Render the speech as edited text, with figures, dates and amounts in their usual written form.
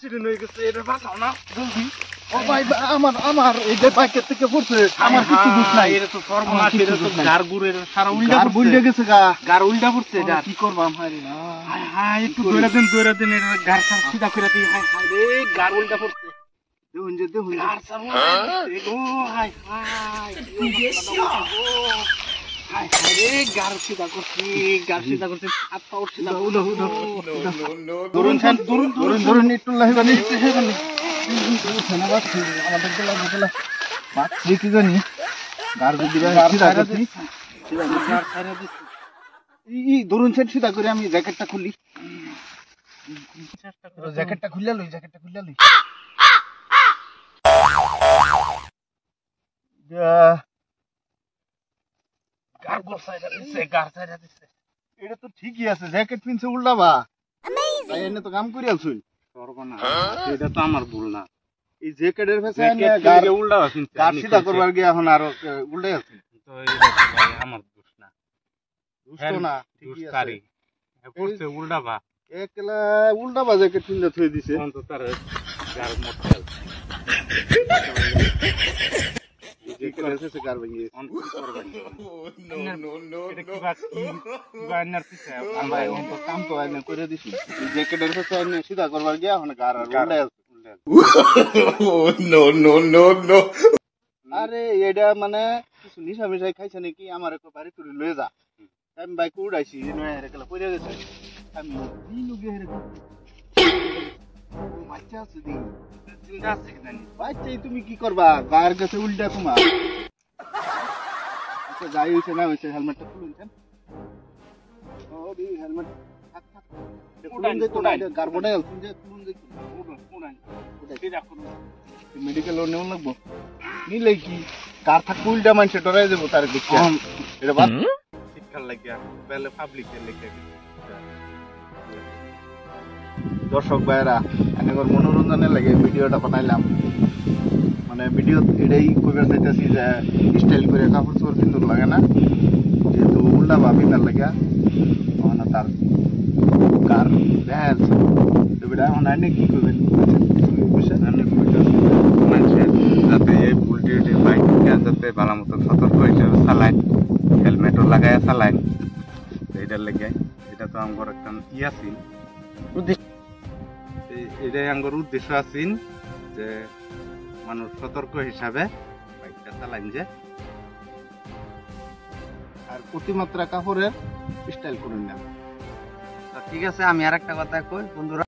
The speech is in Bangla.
অ্যাক্সিডেন্ট হয়ে গেছে, এটা বাঁচাও না জলদি। ও ভাই আমার এই যে বাইকের থেকে পড়ছে, আমার কিছু দোষ নাই। এটা তো সর্বনাশ, এটা তো গার গুড়ের সারা উল্টা গার বুইল্ডে গেছে গা। গার উল্টা পড়ছে এটা। কি করবাম হারি না। হায় হায়, একটু দৌড়া দেন এটা গার সার সিধা করে দিই। হায় হায় রে, গার উল্টা পড়ছে। দেখুন যে গার সার ও হায় হায়, হায় হায় রে, গার সিধা করছি, গার সিধা করছি, হাত পা উঠছে না। ধরুন একটু লাহিবানি আমাদের গেলা বুঝলা বাচ্চি কি জানি গার যদি সিধা করছি ধরুন সিধা করে আমি জ্যাকেটটা খুলি। জ্যাকেটটা খুললে লই এটা তো ঠিকই আছে, জ্যাকেট পিনছে উল্টাবা এনে তো কাম করে আলছুই। এটা তো আমার ভুল না, এই জ্যাকেটের ফেসে উল্টা গার সিধা করবার গিয়ে এখন আর উল্টাই আছে। তো এটা তো ভাই আমার দোষ না, দুষ্ট না, ঠিকই আছে। কারি পড়ছে উল্টা বা একলা উল্টাবা জ্যাকেট পিনতে থই দিছে। তো তার গার মোটল জ্যাকেটের ফেসে গার ভেঙে গেছে। অন করবে। নো এটা কি বাত কি বানার পিছে আমরা এখন তো কাম তো আইনে করে দিছি। এই জ্যাকেটের ফেসে আইনে সিধা করবার গিয়ে এখন গার আর উল্টাই আছে। নো আরে এটা মানে কিছু নিশা মিশাই খাইছে নাকি, আমার একটু বাড়ি তুলে লয়ে যা। আমি বাইক উড়াইছি হেরেকেলা পড়ে গেছে। আমি বাচ্চা আছে দিন চিন্তা আছে কি জানি। বাচ্চাই তুমি কি করবা, গায়ের কাছে উল্টা তোমার। আচ্ছা যাই হয়েছে না হয়েছে, হেলমেটটা খুলুন। হেলমেট মেডিকেল নেওয়া লাগবো, নিলে কি কার থাকবো উল্টা মানুষে ডরাই যাবো তার দেখি। এটা বাদ শিক্ষার লাগিয়া বেলে পাবলিকের লেগে দর্শক ভাইরা এনেকর মনোরঞ্জনের লাগে ভিডিওটা বানাইলাম। মানে ভিডিও এটাই কইবার চাইতেছি যে স্টাইল করে কাপড় চোপড় কিন্তু লাগে না, যেহেতু উল্টা ভাবি না লাগে মানে তার কার দেখা যাচ্ছে। তো বেটা এখন আইনে কি করবেন মানুষের যাতে এই বুলটি বাইক যাতে ভালো মতো সতর্ক হিসেবে চালায়, হেলমেটও লাগাইয়া চালায়। এটার লেগে এটা তো আমার একটা আছিল এটাই আমার উদ্দেশ্য আছিল যে মানুষ সতর্ক হিসাবে বাইকটা চালাইন যে। আর অতিমাত্রা কাপড়ের স্টাইল করে নেন। ঠিক আছে, আমি আর একটা কথা কই বন্ধুরা।